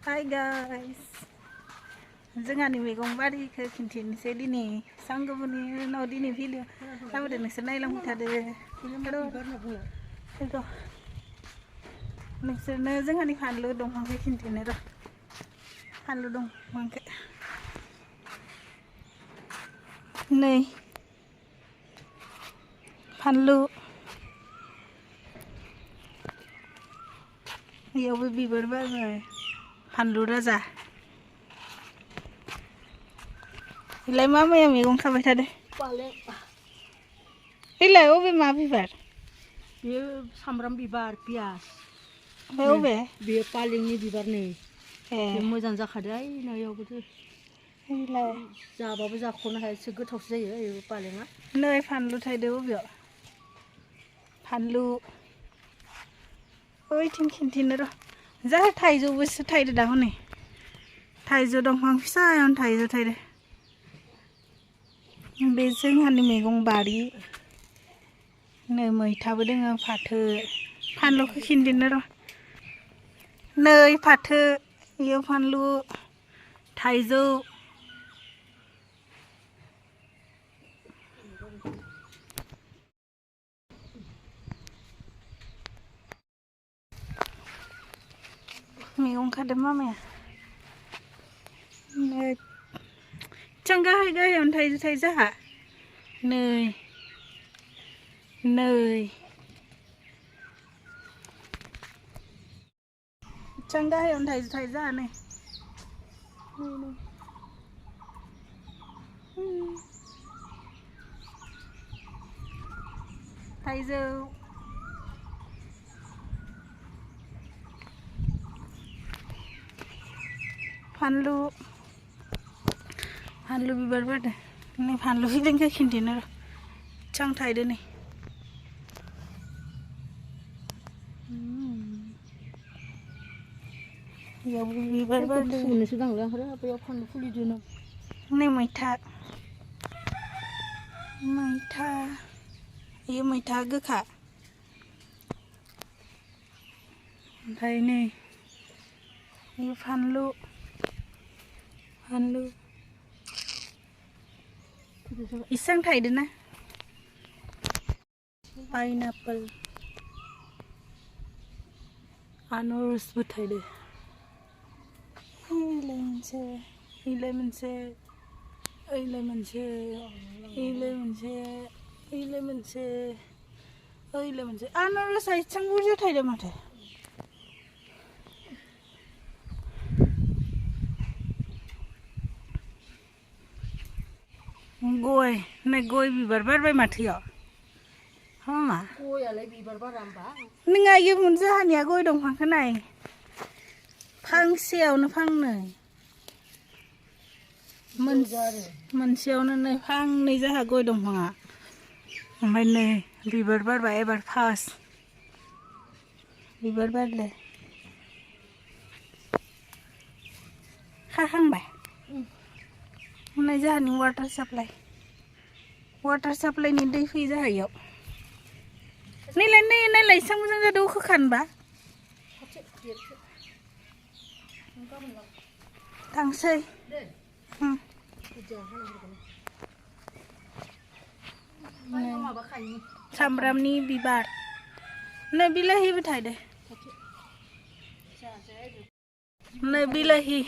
Hi guys, जोंहानि मैगं बारिखौ खिन्थिनोसै दिनै सांगोबोनि उनाव दिनै भिडिअ लाबोदों नोंसोर नायलांबाय थादो नोंसोरनो जोंहानि फानलु दंफांखौ खिन्थिनो र' फानलु दंफांखौ नै फानलु बेयावबो बिबार बारबाय फानलु राजा इलाय मा मैया मैगं खाबाय थादो इलाय अबे मा बिबार बेयो सामब्राम बिबार पियास ओमफ्राय अबे बेयो पालेंनि बिबार नै ए बे मोजां जाखादो ओइ नैयावबोथ' इलाय जाबाबो जाख'नो हाया एसे गोथावसो जायो बे पालेंआ नै फानलु थायदो अबेयाव फानलु ओइथिं खिन्थिनो र' जाहा थाइजौबोसो थायदो दा हनै थाइजौ दंफां फिसायावनो थाइजौ थायदो बे जोंहानि मैगं बारि नै मैथाबो दोङो फाथो फानलुखौ खिन्थिनो र' नै फाथो इयो फानलु थाइजौ मैगं खादों मामाया नै जों गाहाय गाहायावनो थाइजौ थायो जाहा नै नै जों गाहायावनो थाइजौ थायो जाहा नै थाइजौ फानलु फानलु बिबार बारदों नै फानलु फिलिंखौ खिन्थिनो र' चां थायदो नै बेयावबो बिबार बारदों फुनोसो दांलां आरो बेयाव फानलु फुलि दोनो नै मैथा मैथा बेयो मैथा गोखा ओमफ्राय नै बेयो फानलु फानलु इसां थायदो ना पाइनापोल आनारसबो थायदो इलाय मोनसे इलाय मोनसे ओइलाय मोनसे इलाय मोनसे इलाय मोनसे ओइलाय मोनसे आनारसआ इसां बुरजा थायदो माथो गय नै गय बिबार बारबाय माथो इयाव मा गयालाय बिबार बारा होमबा नोंहा इयो जोंहानिया गय दंफांखौ नाय फांसेयावनो फांनै मोनसेयावनो नै फांनै जाहा गय दंफाङा ओमफ्राय नै बिबार बारबाय एबार फार्स्ट बिबार बारदो खाखांबाय नै जाहानि वाटार साप्लाइनि दै फैयो जाहा इयाव नायलाय इसां मोजां जादों अखो खानबा थांसै सामब्रामनि बिबार नै बिलाहिबो थायदो नै बिलाहि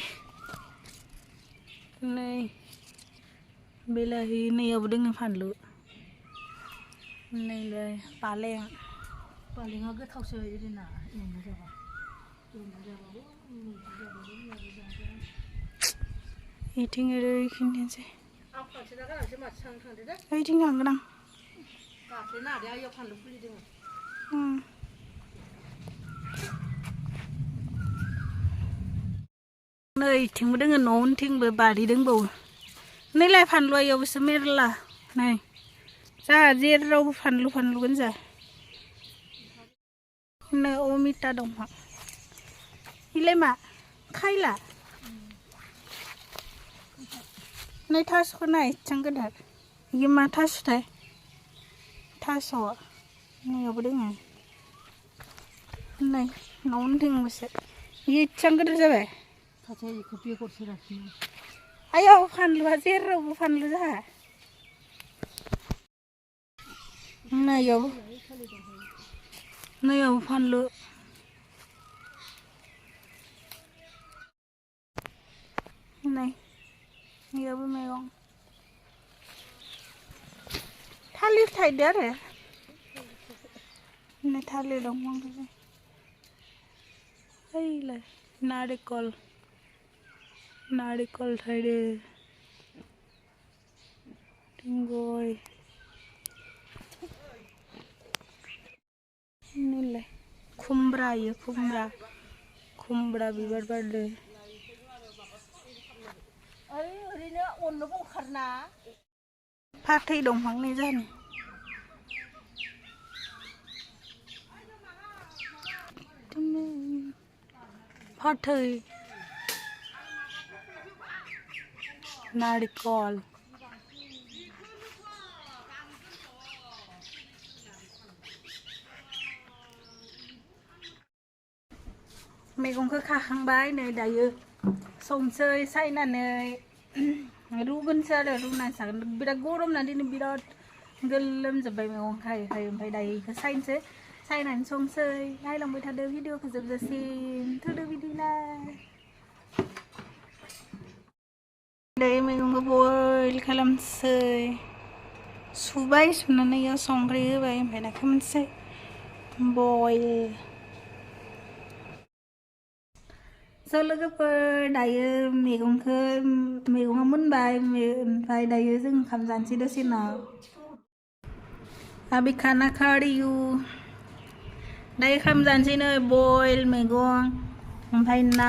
नै बिलाहि नैयावबो दोङो फानलु नैलाय पालेंआ गोथावसो ओरैना एवना जाबा इथिं ओरै खिन्थिनोसै आं फांसे गालांसै माथो थांदो दे ओइथिं थांगोन आं गाफ्लेनो हादो आइयाव फानलु फुलि दोङो नै इथिंबो दोङो न' उनथिंबो बारि दंबावो नैलाय फानलुआ इयावबोसो मेरला नै जाहा जेरावबो फानलु गोजा नै अमिता दंफां इलाय मा खायला नै थास'खौ नाय इसां गोदोर इयो मा थास'थाय थास' नैयावबो दोङो नै न' उनथिंबोसो इयो इसां गोदोर जाबाय सासे खोपि गरसे लाखिनो आयाव फानलुआ जेरावबो फानलु जाहा नैयाव फानलु नै नैयावबो मैगं थालिर थाइदो आरो नै थालिर दंफां ओइलाय नारिकल थाइदो गय नैलाय खुमब्रा बिबार बारदो ओरैनो अननोबो ओंखारना फाथै दंफांनि जानो फाथै नारिकल मैगंखौ खाखांबाय नै दायो संसै सायनानै रुगोनसो आरो रुनानै जागोन बिराद गरम ना दिनै बिराद गोलोमजोब्बाय मैगं खायै ओमफ्राय दायो बेखौ सायनोसै सायनानै संसै नायलांबाय थादो भिडिअखौ जोबजासिम थोदो बिदिलाय दायो मैगंखौ बयल खालामसै सुबाय सुनानै इयाव संख्रि होबाय ओमफ्राय दा खालामसै बयल स' लोगोफोर दायो मैगङा मोनबाय ओमफ्राय दायो जों ओंखाम जानोसै दसे उनाव अभी खाना खा रही हूँ दायो ओंखाम जानोसै नै बयल मैगं ओमफ्राय ना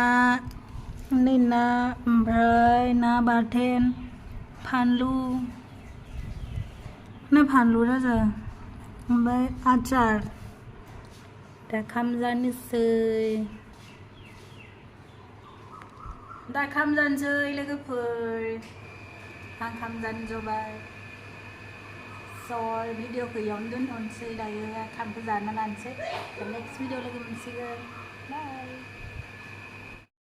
ओमफ्राय ना बाथोन फानलु राजा ओमफ्राय आचार दा ओंखाम जानोसै लोगोफोर आं ओंखाम जानो जबाय स' भिडिअखौ इयावनो दोनथ'नोसै दायो ओंखामखौ जाना लानोसै नेक्स्ट भिडिअ लोगो मोनसिगोन बाय